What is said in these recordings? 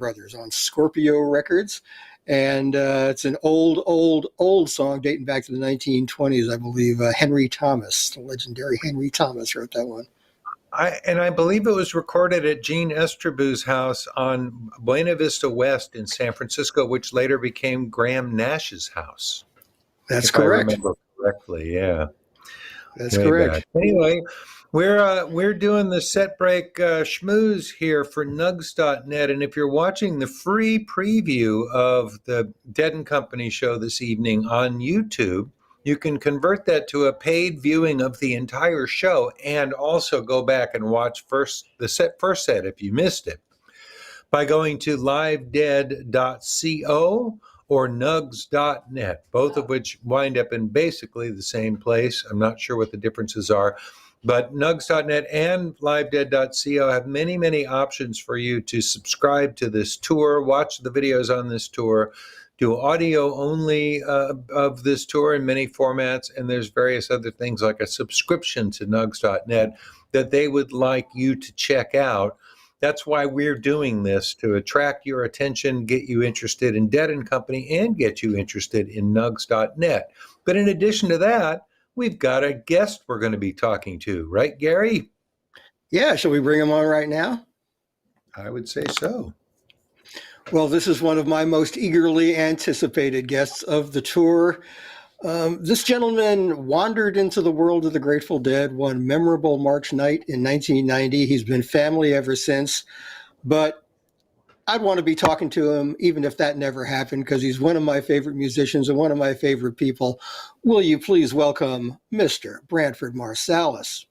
Brothers on Scorpio Records. And it's an old song dating back to the 1920s, I believe. Henry Thomas, the legendary Henry Thomas, wrote that one. I believe it was recorded at Gene Esterbu's house on Buena Vista West in San Francisco, which later became Graham Nash's house. That's correct. I remember correctly, yeah. That's correct. Back. Anyway, we're doing the set break schmooze here for nugs.net, and if you're watching the free preview of the Dead and Company show this evening on YouTube, you can convert that to a paid viewing of the entire show and also go back and watch first set if you missed it by going to livedead.co or nugs.net, both of which wind up in basically the same place. I'm not sure what the differences are, but nugs.net and livedead.co have many, many options for you to subscribe to this tour, watch the videos on this tour, do audio only of this tour in many formats, and there's various other things like a subscription to nugs.net that they would like you to check out. That's why we're doing this, to attract your attention, get you interested in Dead and Company, and get you interested in nugs.net. But in addition to that, we've got a guest we're going to be talking to, right, Gary? Yeah, shall we bring him on right now? I would say so. Well, this is one of my most eagerly anticipated guests of the tour. This gentleman wandered into the world of the Grateful Dead one memorable March night in 1990. He's been family ever since, but I'd want to be talking to him even if that never happened, because he's one of my favorite musicians and one of my favorite people. Will you please welcome Mr. Branford Marsalis?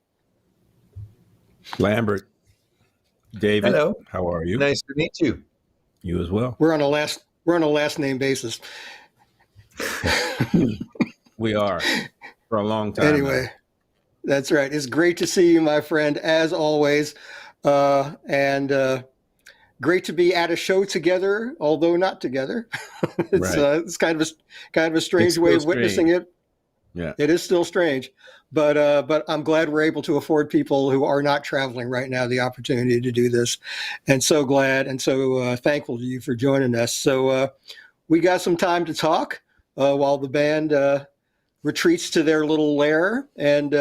Lambert, David, hello. How are you? Nice to meet you. You as well. We're on a last name basis. We are for a long time. Anyway, that's right. It's great to see you, my friend, as always, and great to be at a show together, although not together. It's kind of a strange way of witnessing it. Yeah, it is still strange, but I'm glad we're able to afford people who are not traveling right now the opportunity to do this, and so glad and so thankful to you for joining us. So we got some time to talk while the band retreats to their little lair, and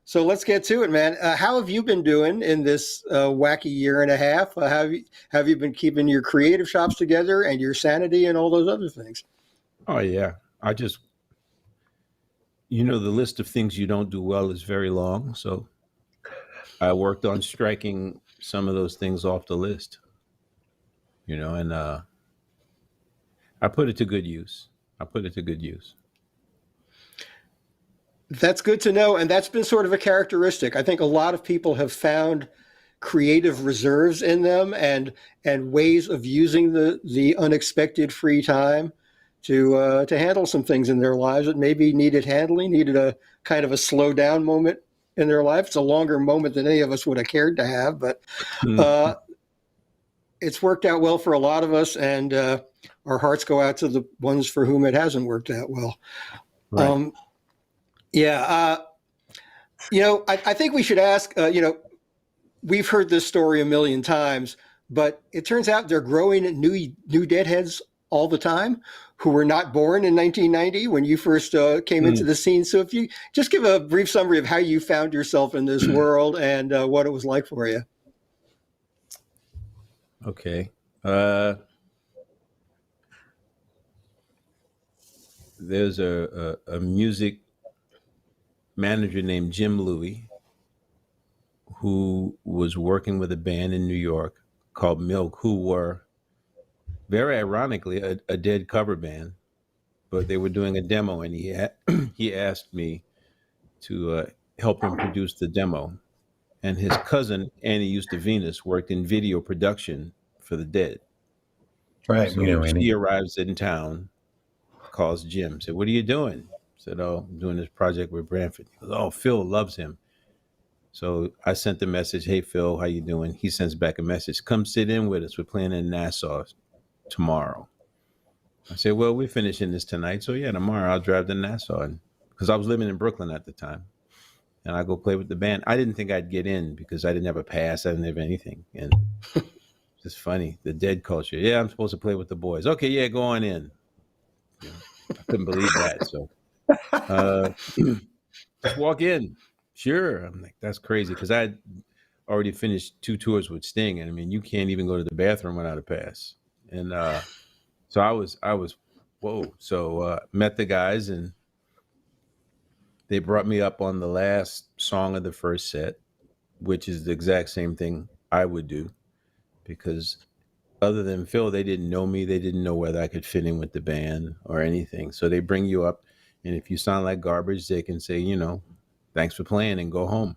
so let's get to it, man. How have you been doing in this wacky year and a half? Have you been keeping your creative chops together and your sanity and all those other things? Oh yeah, the list of things you don't do well is very long. So I worked on striking some of those things off the list, and I put it to good use. That's good to know. And that's been sort of a characteristic. I think a lot of people have found creative reserves in them and ways of using the unexpected free time to handle some things in their lives that maybe needed handling, needed a kind of a slow down moment in their life. It's a longer moment than any of us would have cared to have, but it's worked out well for a lot of us, and our hearts go out to the ones for whom it hasn't worked out well. Right. I think we should ask, we've heard this story a million times, but it turns out they're growing new Deadheads all the time who were not born in 1990 when you first came into the scene. So if you just give a brief summary of how you found yourself in this world and what it was like for you. Okay. There's a music manager named Jim Louie who was working with a band in New York called Milk, who were very ironically a Dead cover band, but they were doing a demo, and he asked me to help him produce the demo. And his cousin Annie Eustavenus worked in video production for the Dead. Right. So she arrives in town, calls Jim, said, "What are you doing?" I said, "Oh, I'm doing this project with Branford." He goes, "Oh, Phil loves him." So I sent the message, "Hey, Phil, how you doing?" He sends back a message, "Come sit in with us. We're playing in Nassau tomorrow." I said, "Well, we're finishing this tonight. So yeah, tomorrow I'll drive to Nassau." Because I was living in Brooklyn at the time. And I go play with the band. I didn't think I'd get in because I didn't have a pass. I didn't have anything. And Just funny. The dead culture. Yeah, I'm supposed to play with the boys. Okay, yeah, go on in. You know, I couldn't believe that. So uh, just walk in. Sure. I'm like, that's crazy because I had already finished 2 tours with Sting, and I mean, you can't even go to the bathroom without a pass. And so I was, whoa. So met the guys, and they brought me up on the last song of the first set, which is the exact same thing I would do because other than Phil, they didn't know me. They didn't know whether I could fit in with the band or anything. So they bring you up, and if you sound like garbage, they can say, thanks for playing and go home.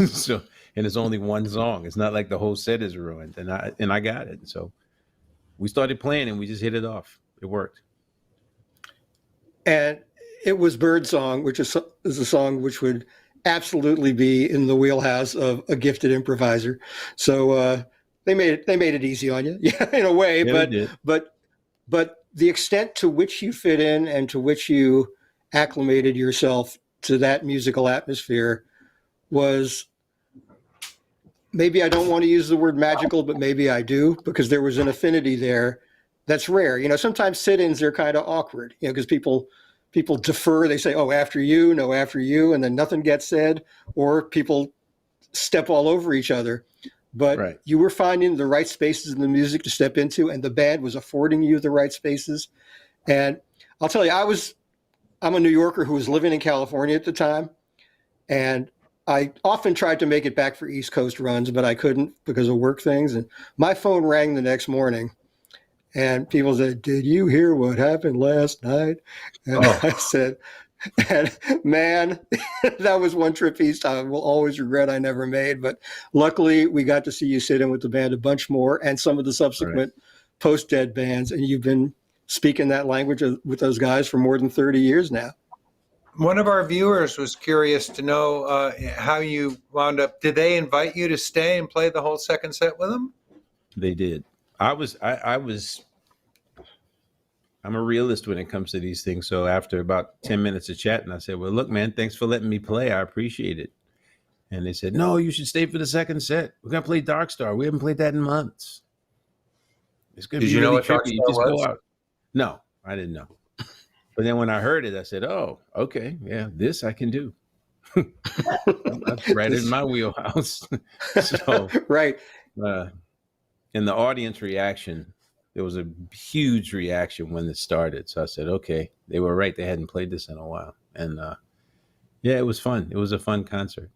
So, and it's only one song. It's not like the whole set is ruined, and I got it. So we started playing, and we just hit it off. It worked. And it was Birdsong, which is a song which would absolutely be in the wheelhouse of a gifted improviser. So they made it easy on you, yeah, in a way. Yeah, they did. But the extent to which you fit in and to which you acclimated yourself to that musical atmosphere was, maybe I don't want to use the word magical, but maybe I do, because there was an affinity there that's rare. Sometimes sit-ins are kind of awkward, because people defer. They say, "Oh, after you, no, after you," and then nothing gets said, or people step all over each other. But Right. you were finding the right spaces in the music to step into, and the band was affording you the right spaces. And I'll tell you, I'm a New Yorker who was living in California at the time, and I often tried to make it back for East Coast runs, but I couldn't because of work things. And my phone rang the next morning, and people said, "Did you hear what happened last night?" And Oh, I said, and man, that was one trip east I will always regret I never made. But luckily, we got to see you sit in with the band a bunch more, and some of the all right. subsequent post-Dead bands. And you've been speaking that language with those guys for more than 30 years now. One of our viewers was curious to know how you wound up. Did they invite you to stay and play the whole second set with them? They did. I'm a realist when it comes to these things. So after about 10 minutes of chatting, I said, "Well, look, man, thanks for letting me play. I appreciate it." And they said, "No, you should stay for the second set. We're going to play Dark Star. We haven't played that in months. It's going to Did be you know really what Dark trippy. You Star just go was? out." No, I didn't know. But then when I heard it, I said, "Oh, okay. Yeah, this I can do." That's right in my wheelhouse. So, Right. uh, in the audience reaction, there was a huge reaction when it started. So I said, okay, they were right. They hadn't played this in a while. And yeah, it was fun. It was a fun concert.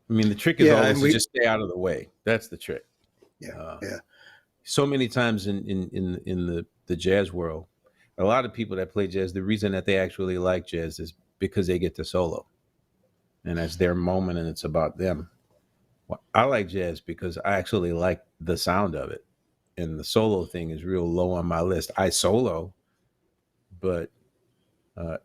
I mean, the trick is Yeah, always and to we, just stay out of the way. That's the trick. yeah, Uh, yeah, so many times in the jazz world, a lot of people that play jazz, the reason that they actually like jazz is because they get to solo. And that's their moment and it's about them. Well, I like jazz because I actually like the sound of it. And the solo thing is real low on my list. I solo, but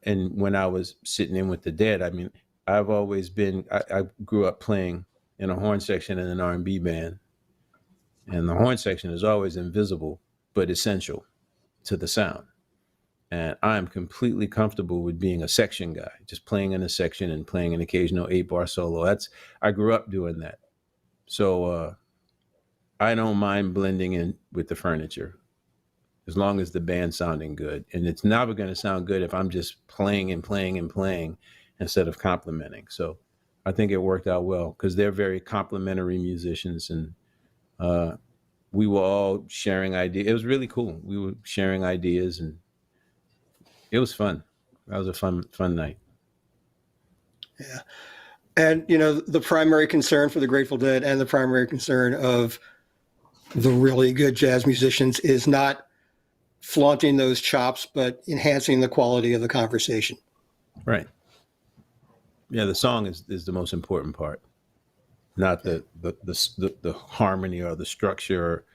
and when I was sitting in with the Dead, I mean, I've always been. I grew up playing in a horn section in an R&B band, and the horn section is always invisible but essential to the sound. And I'm completely comfortable with being a section guy, just playing in a section and playing an occasional 8-bar solo. I grew up doing that, so I don't mind blending in with the furniture as long as the band's sounding good. And it's never going to sound good if I'm just playing and playing and playing instead of complimenting. So I think it worked out well because they're very complimentary musicians, and uh, we were all sharing ideas. It was really cool. We were sharing ideas, and it was fun. That was a fun night. yeah. And the primary concern for the Grateful Dead and the primary concern of the really good jazz musicians is not flaunting those chops, but enhancing the quality of the conversation. Right. Yeah, the song is the most important part, not Yeah. the harmony or the structure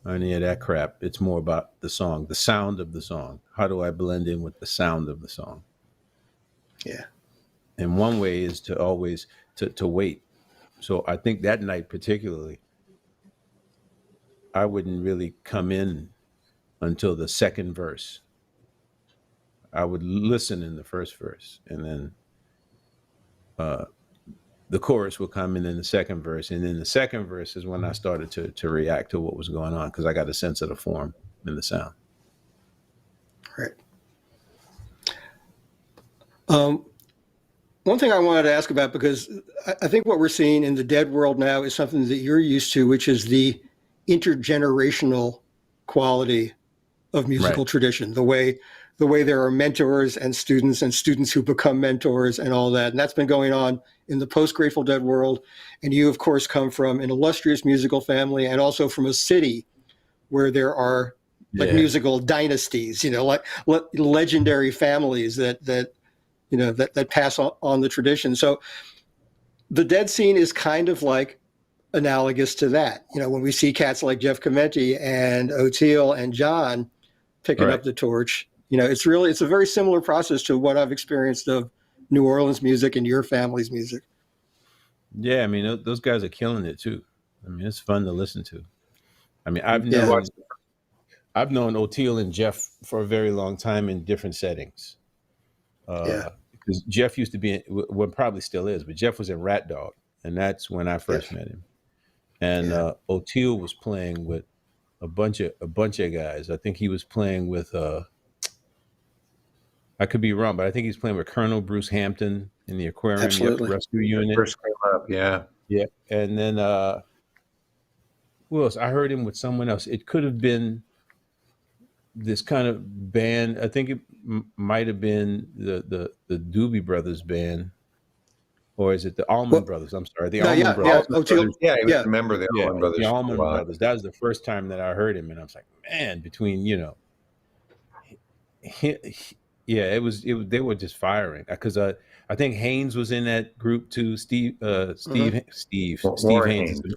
or any of that crap. It's more about the song, the sound of the song. How do I blend in with the sound of the song? Yeah. And one way is to always to wait. So I think that night particularly, I wouldn't really come in until the second verse. I would listen in the first verse and then the chorus would come, and then the second verse, and then the second verse is when I started to react to what was going on, because I got a sense of the form and the sound. Right. One thing I wanted to ask about, because I think what we're seeing in the Dead world now is something that you're used to, which is the intergenerational quality of musical Right. tradition, the way there are mentors and students who become mentors and all that. And that's been going on in the post Grateful Dead world. And you, of course, come from an illustrious musical family, and also from a city where there are like musical dynasties, like legendary families that pass on the tradition. So the Dead scene is kind of like analogous to that. When we see cats like Jeff Clementi and O'Teal and John picking up the torch, it's a very similar process to what I've experienced of New Orleans music and your family's music. Yeah, I mean, those guys are killing it too. I mean, it's fun to listen to. I mean, I've known O'Teal and Jeff for a very long time in different settings. Because Jeff used to be, well, probably still is, but Jeff was in Rat Dog, and that's when I first met him. And O'Teal was playing with a bunch of guys. I think he was playing with I could be wrong, but I think he's playing with Colonel Bruce Hampton in the Aquarium Rescue Unit. First came up, yeah. And then who else? I heard him with someone else. It could have been this kind of band. I think it might have been the Doobie Brothers band, or is it the Allman Brothers? I'm sorry, the Allman Brothers. Remember the Allman Brothers. The Allman Brothers. That was the first time that I heard him, and I was like, man, between it was they were just firing, because I think Haynes was in that group too. Steve Haynes.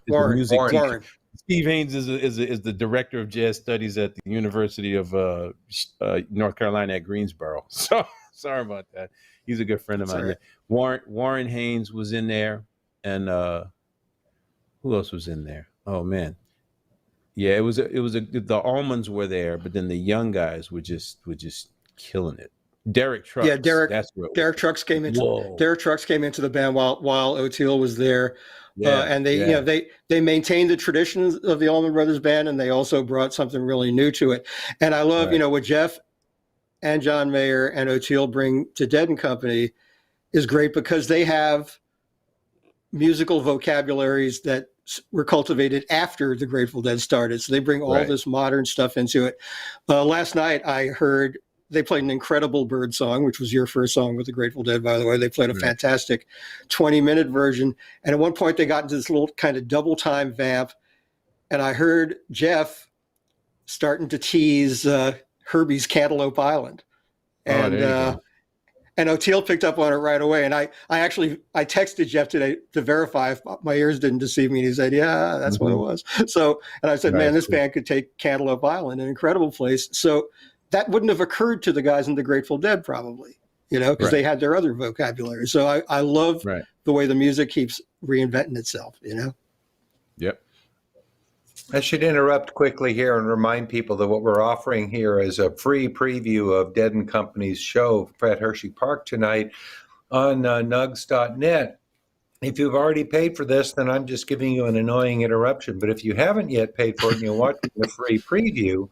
Warren. Steve Haynes is the director of jazz studies at the University of North Carolina at Greensboro. So sorry about that. He's a good friend of mine. Right. Yeah. Warren Haynes was in there, and who else was in there? Oh man, yeah, it was the Almonds were there, but then the young guys were just killing it. Derek Trucks. Yeah, Derek Trucks came into Derek Trucks came into the band while O'Teal was there. And they maintained the traditions of the Allman Brothers band, and they also brought something really new to it. And I love, what Jeff and John Mayer and O'Teal bring to Dead and Company is great, because they have musical vocabularies that were cultivated after the Grateful Dead started. So they bring all this modern stuff into it. Last night I heard they played an incredible Birdsong, which was your first song with the Grateful Dead, by the way. They played a fantastic 20-minute version. And at one point, they got into this little kind of double time vamp. And I heard Jeff starting to tease Herbie's Cantaloupe Island. And O'Teal picked up on it right away. And I texted Jeff today to verify if my ears didn't deceive me. And he said, yeah, that's what it was. So, and I said, man, this band could take Cantaloupe Island, an incredible place. So that wouldn't have occurred to the guys in the Grateful Dead, probably, because they had their other vocabulary. So I love the way the music keeps reinventing itself, Yep. I should interrupt quickly here and remind people that what we're offering here is a free preview of Dead and Company's show at Hershey Park tonight on nugs.net. If you've already paid for this, then I'm just giving you an annoying interruption. But if you haven't yet paid for it and you're watching the free preview,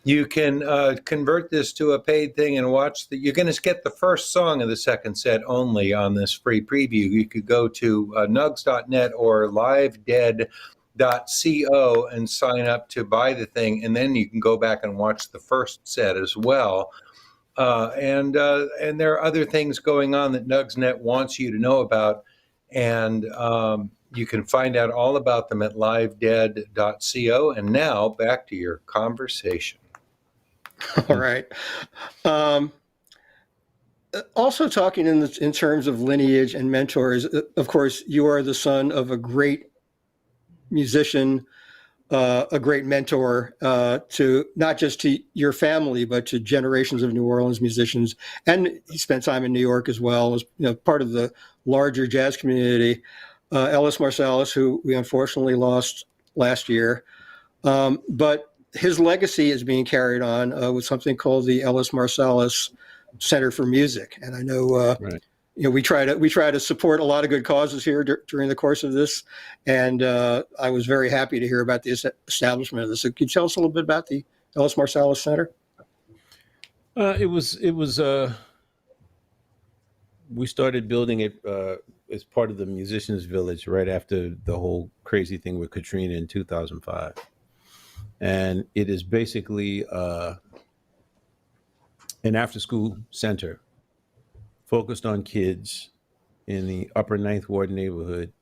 you can convert this to a paid thing and watch you're going to get the first song of the second set only on this free preview. You could go to nugs.net or livedead.co and sign up to buy the thing, and then you can go back and watch the first set as well. And there are other things going on that Nugsnet wants you to know about, and you can find out all about them at livedead.co. And now back to your conversation. All right. Also talking in terms of lineage and mentors, of course, you are the son of a great musician, a great mentor to not just to your family, but to generations of New Orleans musicians. And he spent time in New York as well as part of the larger jazz community. Ellis Marsalis, who we unfortunately lost last year. But his legacy is being carried on with something called the Ellis Marsalis Center for Music. And I know we try to support a lot of good causes here during the course of this, and I was very happy to hear about the establishment of this. So could you tell us a little bit about the Ellis Marsalis Center? It was we started building it as part of the Musicians Village right after the whole crazy thing with Katrina in 2005, and it is basically an after-school center focused on kids in the Upper Ninth Ward neighborhood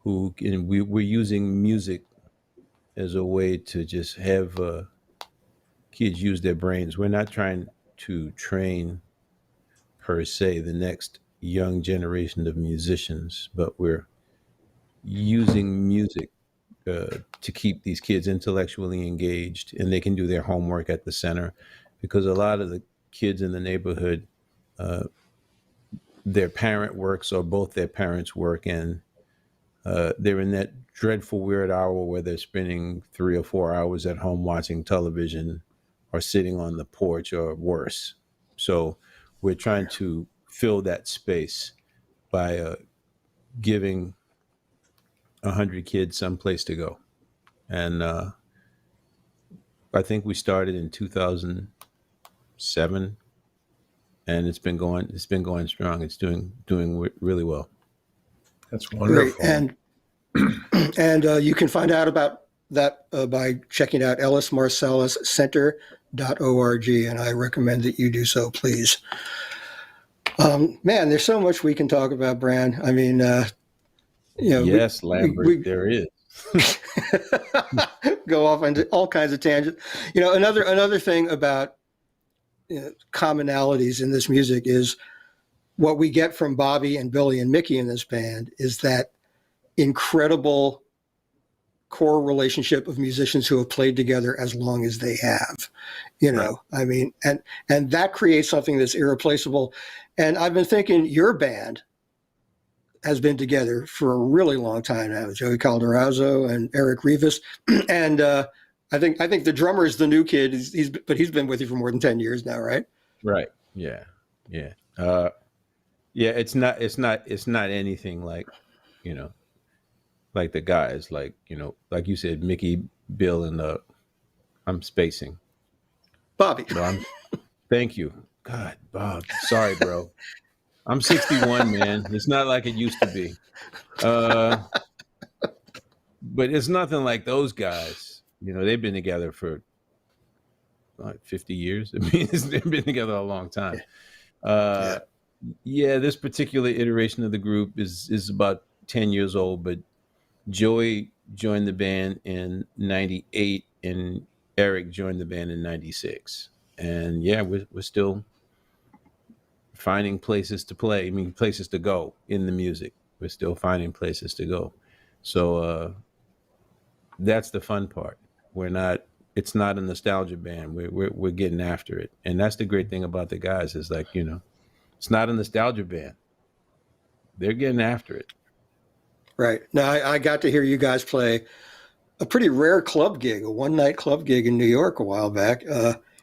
we're using music as a way to just have kids use their brains. We're not trying to train per se the next young generation of musicians, but we're using music to keep these kids intellectually engaged, and they can do their homework at the center, because a lot of the kids in the neighborhood, their parent works or both their parents work, and they're in that dreadful weird hour where they're spending 3 or 4 hours at home watching television or sitting on the porch or worse. So we're trying to fill that space by giving 100 kids some place to go. And I think we started in 2007, and it's been going strong. It's doing really well. That's wonderful. Great. And you can find out about that by checking out ellismarsaliscenter.org, and I recommend that you do so, please. Man, there's so much we can talk about, Bran. I mean, yes, Lambert, there is. Go off into all kinds of tangents. Another thing about commonalities in this music is what we get from Bobby and Billy and Mickey in this band is that incredible core relationship of musicians who have played together as long as they have, Right. I mean, and that creates something that's irreplaceable. And I've been thinking your band has been together for a really long time now, Joey Calderazzo and Eric Rivas. And I think the drummer is the new kid. But he's been with you for more than 10 years now, right? Right. Yeah. Yeah. It's not anything like, like the guys, like you said, Mickey, Bill, and I'm spacing. Bobby. So thank you. God, Bob. Sorry, bro. I'm 61, man. It's not like it used to be. But it's nothing like those guys. They've been together for 50 years. I mean, they've been together a long time. Yeah, this particular iteration of the group is about 10 years old, but Joey joined the band in 98 and Eric joined the band in 96. And yeah, we're still finding places to play. I mean, places to go in the music. We're still finding places to go. So that's the fun part. It's not a nostalgia band. We're getting after it. And that's the great thing about the guys is like, it's not a nostalgia band. They're getting after it. Right. Now, I got to hear you guys play a pretty rare club gig, a one-night club gig in New York a while back.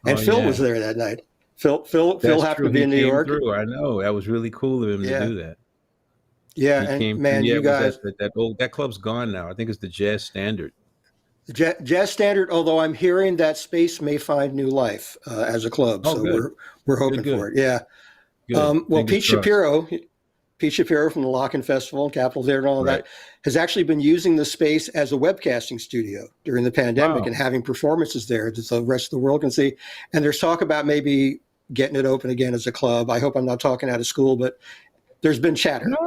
And Phil was there that night. Phil happened to be in New York. I know. That was really cool of him to do that. Yeah, you guys. That club's gone now. I think it's the Jazz Standard. The Jazz Standard, although I'm hearing that space may find new life as a club. Oh, so good. we're hoping for it. Yeah. Well, Pete Shapiro from the Lock-In Festival and Capitol Theater and all of that has actually been using the space as a webcasting studio during the pandemic and having performances there that the rest of the world can see. And there's talk about maybe getting it open again as a club. I hope I'm not talking out of school, but there's been chatter. No,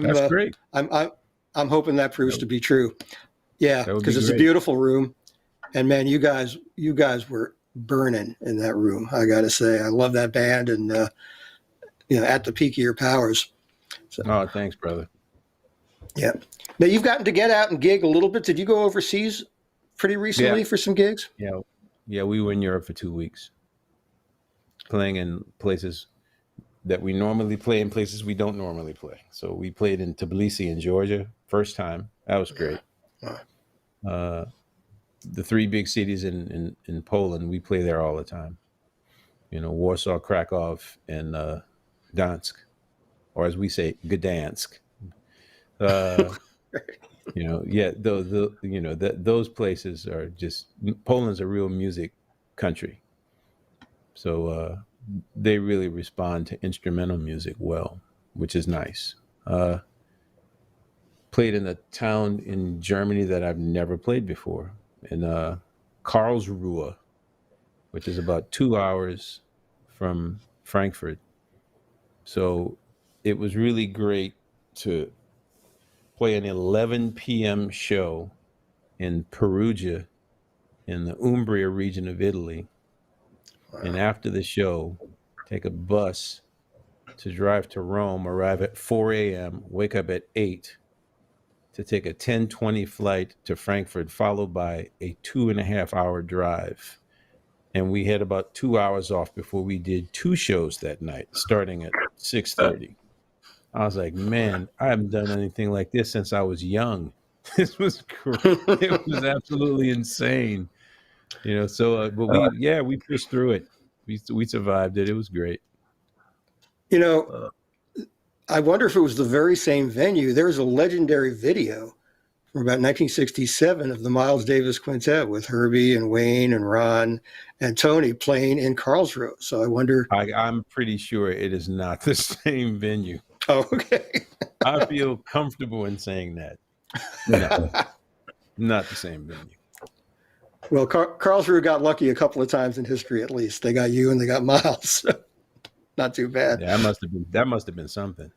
that's great. I'm hoping that proves to be true. Yeah, because it's a beautiful room. And man, you guys were burning in that room. I got to say, I love that band and, at the peak of your powers. So, oh, thanks, brother. Yeah. Now you've gotten to get out and gig a little bit. Did you go overseas pretty recently for some gigs? Yeah. We were in Europe for 2 weeks, playing in places that we normally play and places we don't normally play. So we played in Tbilisi in Georgia, first time. That was great. The 3 big cities in Poland, we play there all the time. Warsaw, Krakow, and Gdansk. or as we say, Gdansk. Uh, yeah, those places are just, Poland's a real music country. So they really respond to instrumental music well, which is nice. Uh, Played in a town in Germany that I've never played before, in Karlsruhe, which is about 2 hours from Frankfurt. So it was really great to play an 11 p.m. show in Perugia in the Umbria region of Italy. And after the show, take a bus to drive to Rome, arrive at 4 a.m., wake up at 8 to take a 10:20 flight to Frankfurt, followed by a 2.5 hour drive. And we had about 2 hours off before we did two shows that night, starting at 6:30. I was like, man, I haven't done anything like this since I was young. This was great. It was absolutely insane. But we pushed through it. We survived it. It was great. I wonder if it was the very same venue. There was a legendary video from about 1967 of the Miles Davis Quintet with Herbie and Wayne and Ron and Tony playing in Karlsruhe. So I wonder. I'm pretty sure it is not the same venue. Oh, okay. I feel comfortable in saying that. No, not the same venue. Well, Karlsruhe got lucky a couple of times in history, at least. They got you and they got Miles. Not too bad. Yeah, that must have been something.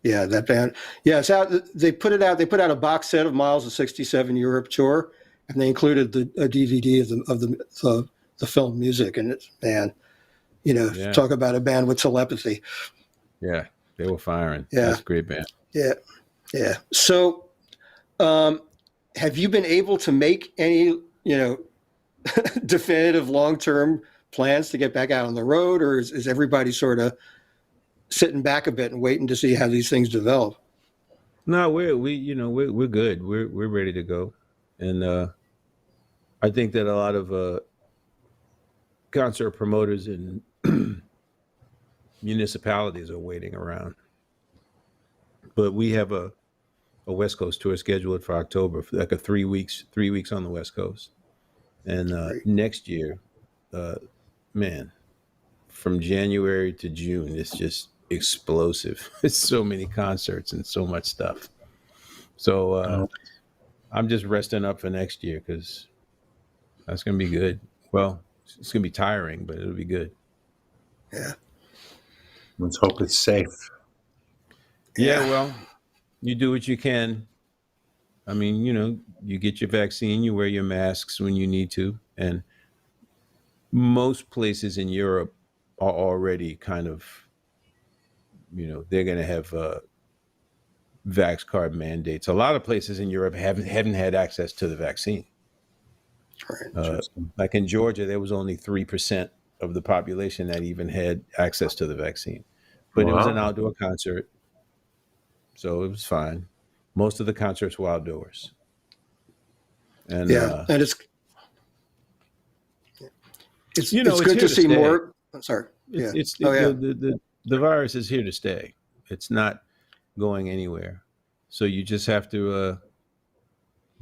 Yeah, that band. Yeah, it's out. They put it out. They put out a box set of Miles' '67 Europe tour, and they included a DVD of the film music. And it's, man, talk about a band with telepathy. Yeah, they were firing. Yeah, that's a great band. Yeah. So, have you been able to make any definitive long-term plans to get back out on the road, or is everybody sort of sitting back a bit and waiting to see how these things develop? No, we're good. We're ready to go, and I think that a lot of concert promoters and municipalities are waiting around. But we have a West Coast tour scheduled for October, for like a 3 weeks on the West Coast, and next year, man, from January to June, it's just explosive. It's so many concerts and so much stuff. So I'm just resting up for next year because that's going to be good. Well, it's going to be tiring, but it'll be good. Yeah. Let's hope it's safe. Yeah, well, you do what you can. I mean, you get your vaccine, you wear your masks when you need to. And most places in Europe are already kind of, they're going to have vax card mandates. A lot of places in Europe haven't had access to the vaccine. Right. Like in Georgia, there was only 3% of the population that even had access to the vaccine. But It was an outdoor concert, so it was fine. Most of the concerts were outdoors. And and it's it's good to see more. I'm sorry. The virus is here to stay. It's not going anywhere. So you just have to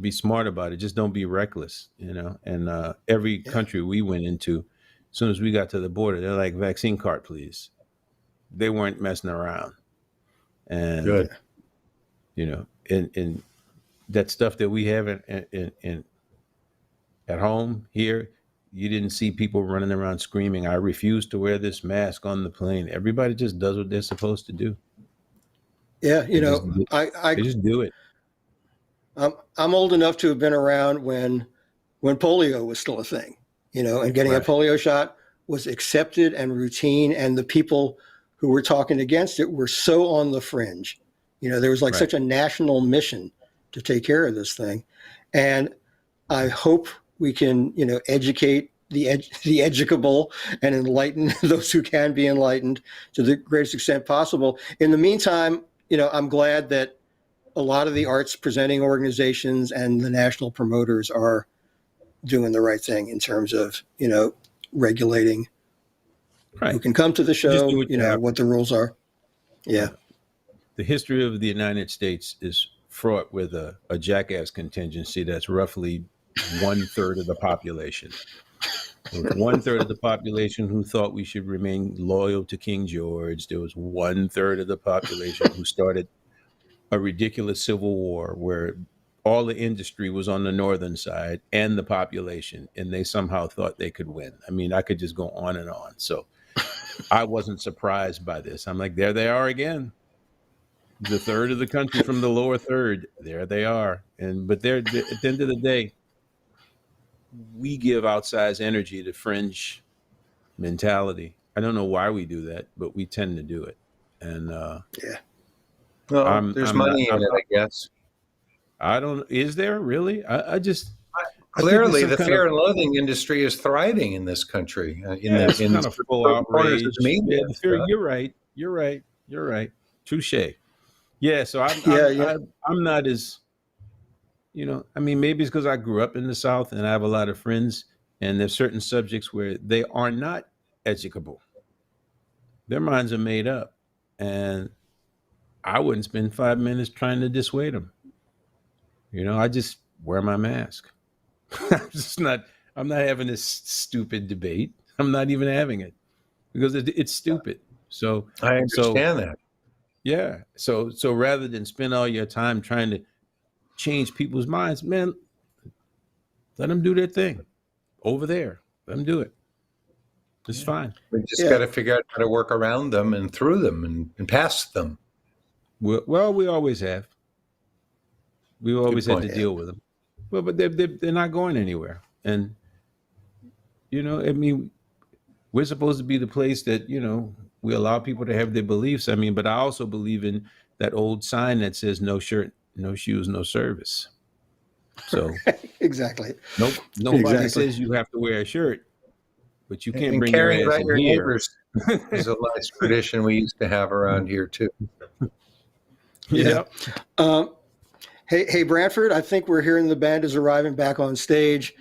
be smart about it. Just don't be reckless, And every country we went into, as soon as we got to the border, they're like, vaccine card, please. They weren't messing around. And good. In that stuff that we have in at home here, you didn't see people running around screaming, I refuse to wear this mask on the plane. Everybody just does what they're supposed to do. Yeah, they just do it. I'm old enough to have been around when polio was still a thing, and getting a polio shot was accepted and routine, and the people who were talking against it were so on the fringe. There was such a national mission to take care of this thing. And I hope we can, educate the educable and enlighten those who can be enlightened to the greatest extent possible. In the meantime, I'm glad that a lot of the arts presenting organizations and the national promoters are doing the right thing in terms of, regulating who can come to the show, what the rules are. Yeah. The history of the United States is fraught with a jackass contingency that's roughly 1/3 of the population. There was 1/3 of the population who thought we should remain loyal to King George. There was 1/3 of the population who started a ridiculous civil war where all the industry was on the northern side and the population, and they somehow thought they could win. I mean, I could just go on and on. So I wasn't surprised by this. I'm like, there they are again. The third of the country from the lower third. There they are. But at the end of the day, we give outsized energy to fringe mentality. I don't know why we do that, but we tend to do it. And Yeah. Well, there's money in it, I guess. I don't. Is there really? I just I think Clearly, there's the some fear kind and loathing industry is thriving in this country. it's kind of full corners outrage. of the media Yeah, and the fear, stuff. you're right. Touche. Yeah. So Yeah. I'm not as, I mean, maybe it's because I grew up in the South and I have a lot of friends, and there's certain subjects where they are not educable. Their minds are made up, and I wouldn't spend 5 minutes trying to dissuade them. I just wear my mask. I'm not having this stupid debate. I'm not even having it because it's stupid. So I understand that. yeah. So rather than spend all your time trying to change people's minds, man, let them do their thing over there. Let them do it. It's fine. We just got to figure out how to work around them and through them and past them. Well, we always have. We always had to point. deal with them. Well, but they're not going anywhere. And, I mean, we're supposed to be the place that, we allow people to have their beliefs. I mean, but I also believe in that old sign that says no shirt, no shoes, no service. So Exactly. nobody Exactly. says you have to wear a shirt, but you can't And bring your caring ass about in your here. neighbors is a nice tradition we used to have around here too. Yeah. Hey, Branford, I think we're hearing the band is arriving back on stage.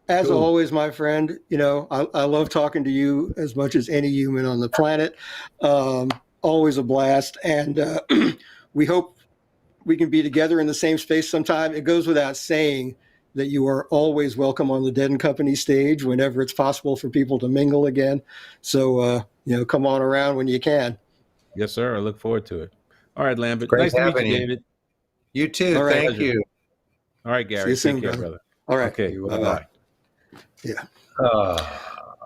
As Cool. always, my friend, I love talking to you as much as any human on the planet. Always a blast. And we hope we can be together in the same space sometime. It goes without saying that you are always welcome on the Dead and Company stage whenever it's possible for people to mingle again. So, come on around when you can. Yes, sir. I look forward to it. All right, Lambert. Great Nice to meet having you, you. David. You too. All right. Thank Pleasure. you. All right, See Gary. you soon, Take care, brother. brother. All right. Okay. You Bye-bye. Yeah.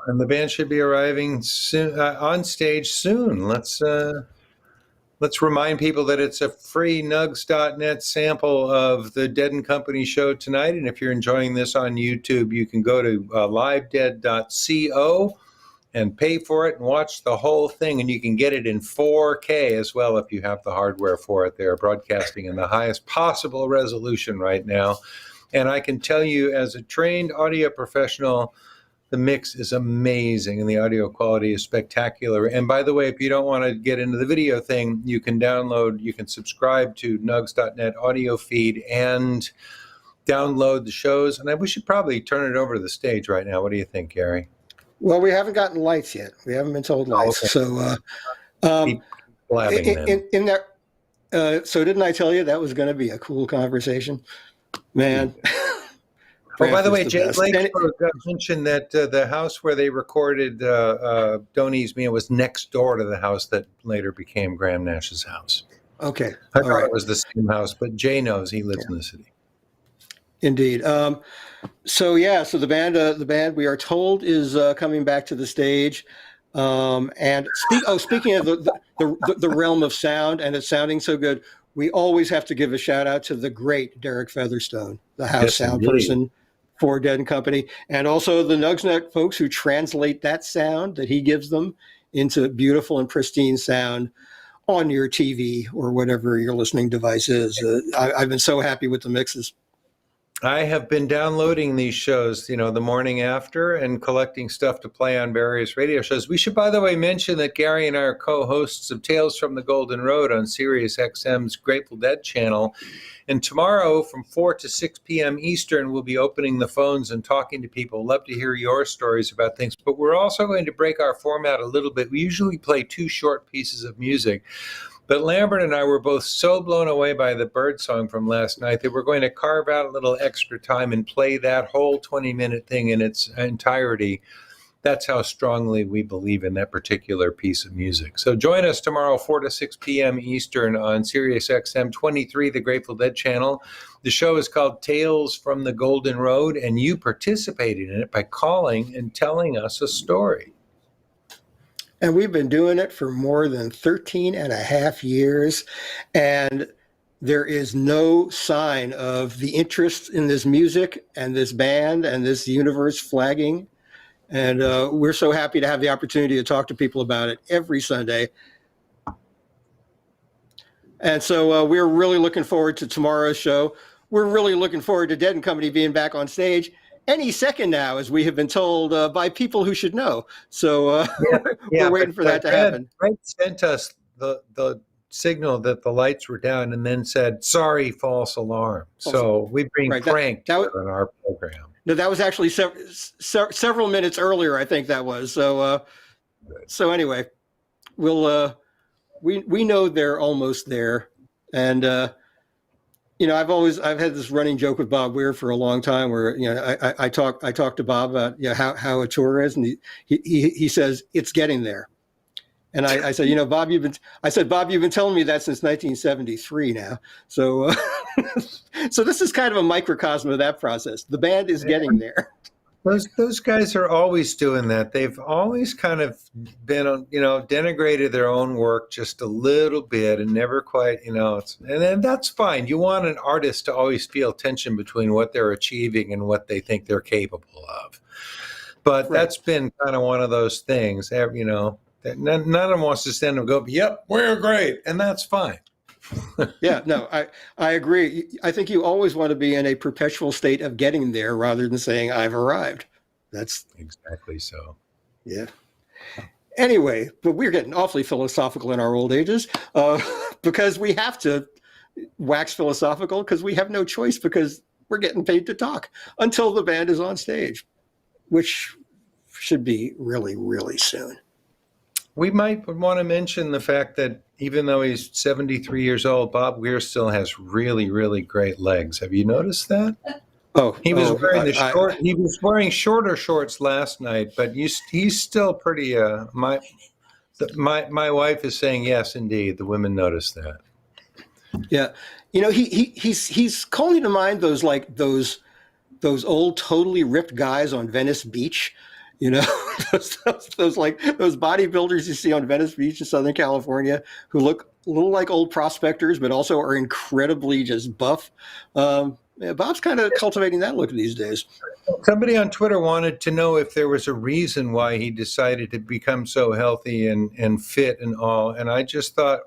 And the band should be arriving soon, on stage soon. Let's remind people that it's a free nugs.net sample of the Dead and Company show tonight. And if you're enjoying this on YouTube, you can go to livedead.co and pay for it and watch the whole thing. And you can get it in 4K as well if you have the hardware for it. They're broadcasting in the highest possible resolution right now. And I can tell you, as a trained audio professional, the mix is amazing and the audio quality is spectacular. And by the way, if you don't want to get into the video thing, you can subscribe to nugs.net audio feed and download the shows. And we should probably turn it over to the stage right now. What do you think, Gary? Well, we haven't gotten lights yet. We haven't been told lights. Okay. So, Keep blabbing then. in that, so didn't I tell you that was going to be a cool conversation, man? Oh, by the way, Jay best. Blakesburg mentioned that the house where they recorded Don't Ease Me was next door to the house that later became Graham Nash's house. Okay. I All thought right. it was the same house, but Jay knows. He lives in the city. Indeed. So the band we are told is coming back to the stage. And speaking of the realm of sound and it's sounding so good, we always have to give a shout out to the great Derek Featherstone, the house sound person for Dead and Company, and also the Nugsnet folks who translate that sound that he gives them into beautiful and pristine sound on your TV or whatever your listening device is. I've been so happy with the mixes. I have been downloading these shows, the morning after and collecting stuff to play on various radio shows. We should, by the way, mention that Gary and I are co-hosts of Tales from the Golden Road on Sirius XM's Grateful Dead channel. And tomorrow from 4 to 6 p.m. Eastern, we'll be opening the phones and talking to people. Love to hear your stories about things. But we're also going to break our format a little bit. We usually play 2 short pieces of music. But Lambert and I were both so blown away by the Birdsong from last night that we're going to carve out a little extra time and play that whole 20-minute thing in its entirety. That's how strongly we believe in that particular piece of music. So join us tomorrow, 4 to 6 p.m. Eastern on Sirius XM 23, the Grateful Dead channel. The show is called Tales from the Golden Road, and you participated in it by calling and telling us a story. And we've been doing it for more than 13 and a half years. And there is no sign of the interest in this music and this band and this universe flagging. And we're so happy to have the opportunity to talk to people about it every Sunday. And so we're really looking forward to tomorrow's show. We're really looking forward to Dead and Company being back on stage any second now, as we have been told by people who should know. So we're waiting for that to happen. Brett sent us the signal that the lights were down and then said, sorry, false alarm. So we've been pranked on our program. No, that was actually several minutes earlier, I think that was. So anyway, we know they're almost there. And, I've had this running joke with Bob Weir for a long time where, I talk to Bob about, how a tour is. And he says, it's getting there. And I said, Bob, you've been telling me that since 1973 now. So, so this is kind of a microcosm of that process. The band is getting there. Those guys are always doing that. They've always kind of been, denigrated their own work just a little bit and never quite, and that's fine. You want an artist to always feel tension between what they're achieving and what they think they're capable of. But that's been kind of one of those things, that none of them wants to stand and go, yep, we're great. And that's fine. Yeah, no, I agree. I think you always want to be in a perpetual state of getting there rather than saying I've arrived. That's exactly so. Yeah. Anyway, but we're getting awfully philosophical in our old ages because we have to wax philosophical because we have no choice because we're getting paid to talk until the band is on stage, which should be really, really soon. We might want to mention the fact that even though he's 73 years old, Bob Weir still has really, really great legs. Have you noticed that? He was wearing shorter shorts last night, but he's still pretty. My wife is saying yes, indeed. The women noticed that. Yeah, he's calling to mind those old totally ripped guys on Venice Beach. Those bodybuilders you see on Venice Beach in Southern California who look a little like old prospectors, but also are incredibly just buff. Bob's kind of cultivating that look these days. Somebody on Twitter wanted to know if there was a reason why he decided to become so healthy and fit and all. And I just thought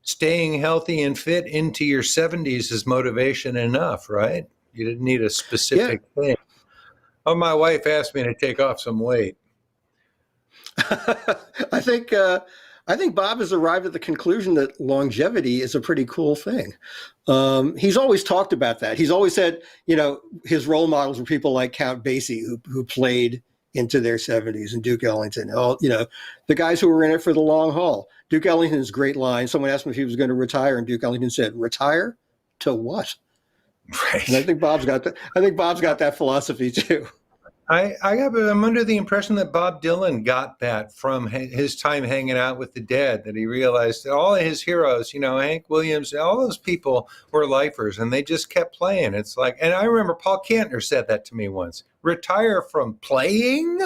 staying healthy and fit into your 70s is motivation enough, right? You didn't need a specific thing. Oh, my wife asked me to take off some weight. I think Bob has arrived at the conclusion that longevity is a pretty cool thing. He's always talked about that. He's always said, his role models were people like Count Basie, who played into their 70s, and Duke Ellington. The guys who were in it for the long haul. Duke Ellington's great line. Someone asked him if he was going to retire, and Duke Ellington said, "Retire to what?" Right. And I think Bob's got that. I think Bob's got that philosophy too. I'm under the impression that Bob Dylan got that from his time hanging out with the Dead, that he realized that all of his heroes, Hank Williams, all those people were lifers and they just kept playing. It's like, and I remember Paul Kantner said that to me once, retire from playing?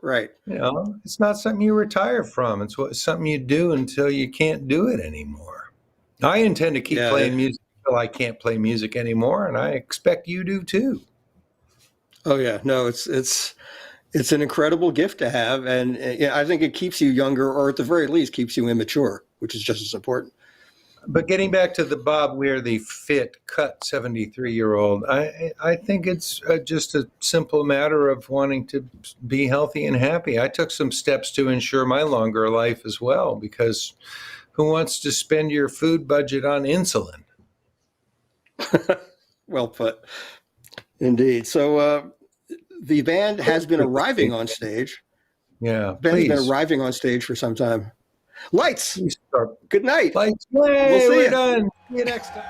Right. It's not something you retire from. It's something you do until you can't do it anymore. I intend to keep playing music until I can't play music anymore, and I expect you do too. Oh yeah, no, it's an incredible gift to have, and I think it keeps you younger, or at the very least, keeps you immature, which is just as important. But getting back to the Bob Weir, the fit, cut 73-year-old, I think it's just a simple matter of wanting to be healthy and happy. I took some steps to ensure my longer life as well, because who wants to spend your food budget on insulin? Well put. Indeed. So the band has been arriving on stage. Yeah, The band has been arriving on stage for some time. Lights. We start. Good night. Lights. We'll Yay, see we're ya. done. See you next time.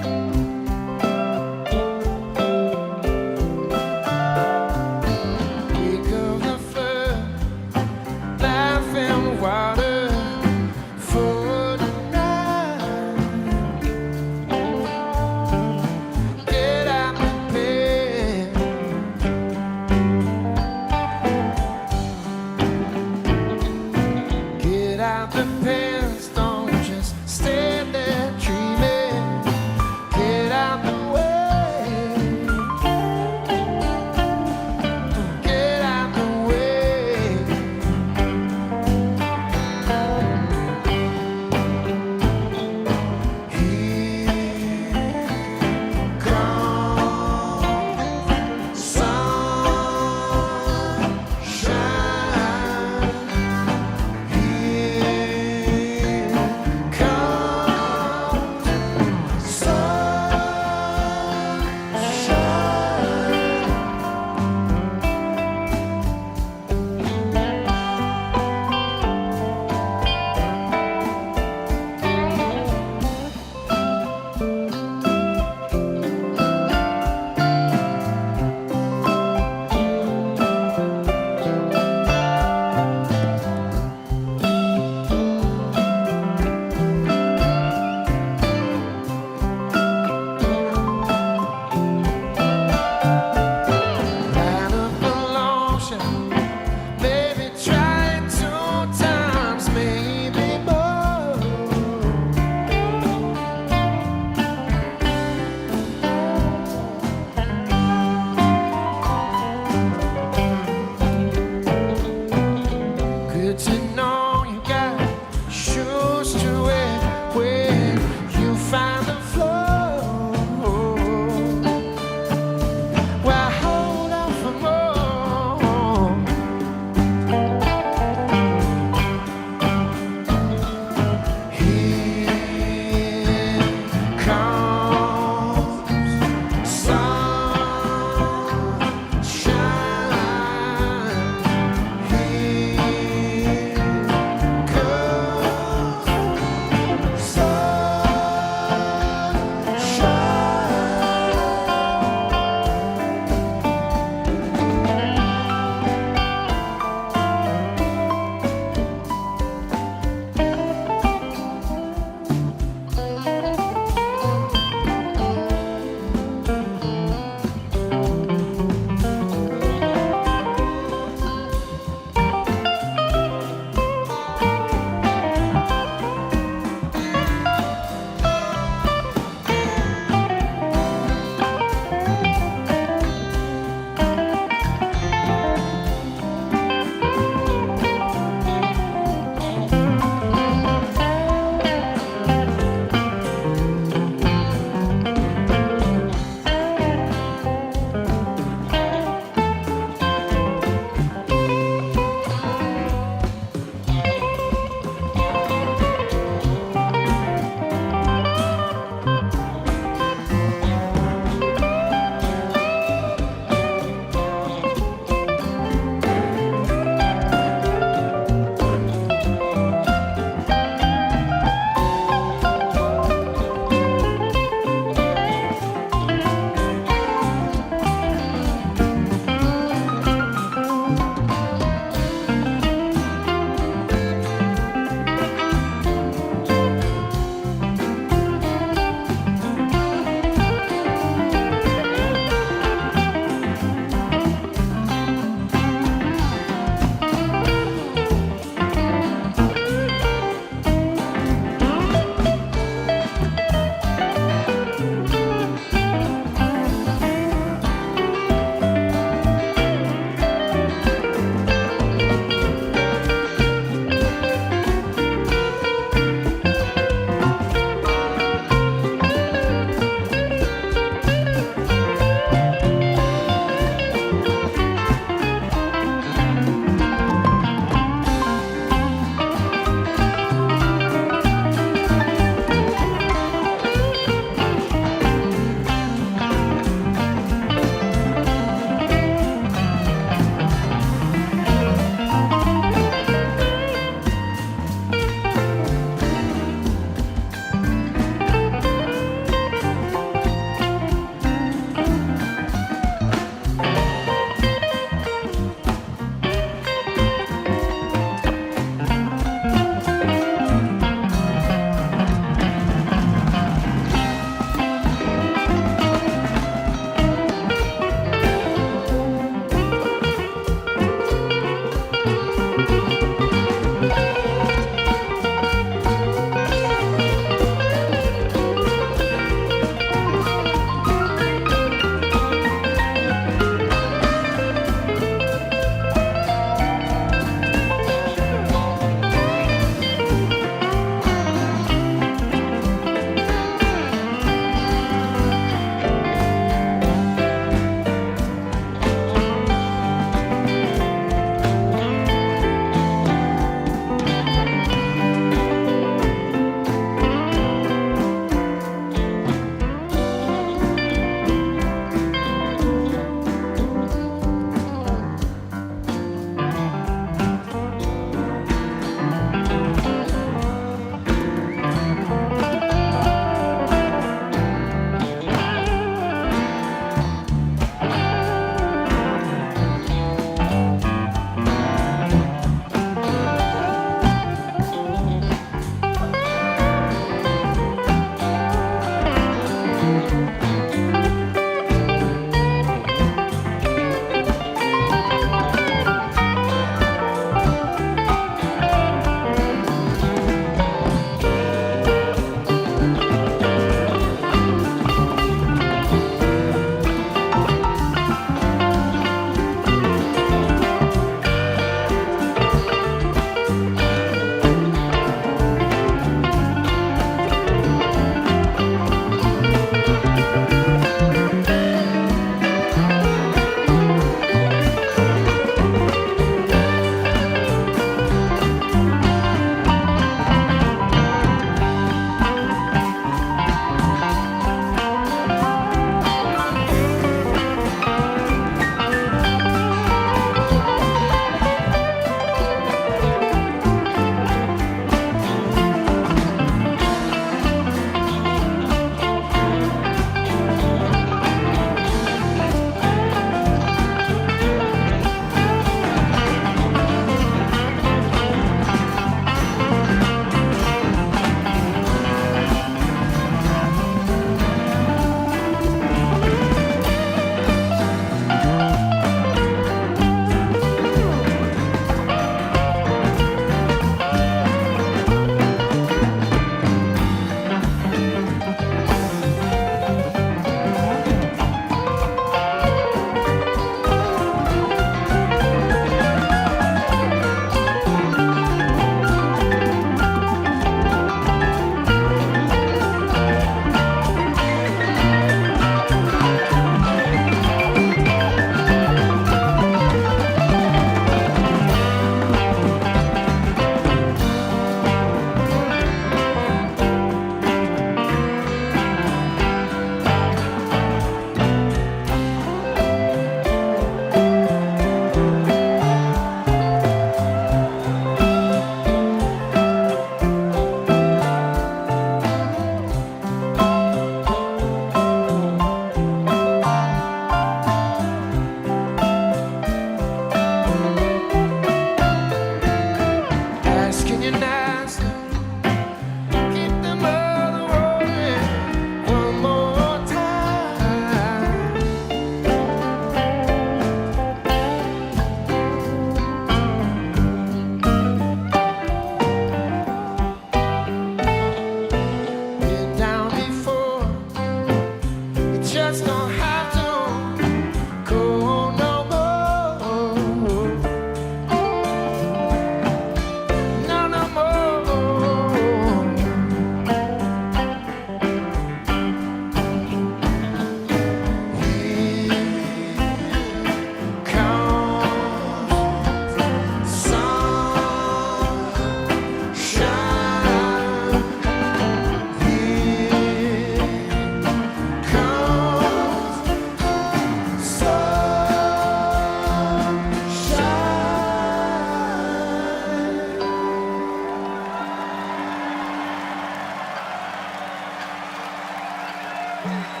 Bye.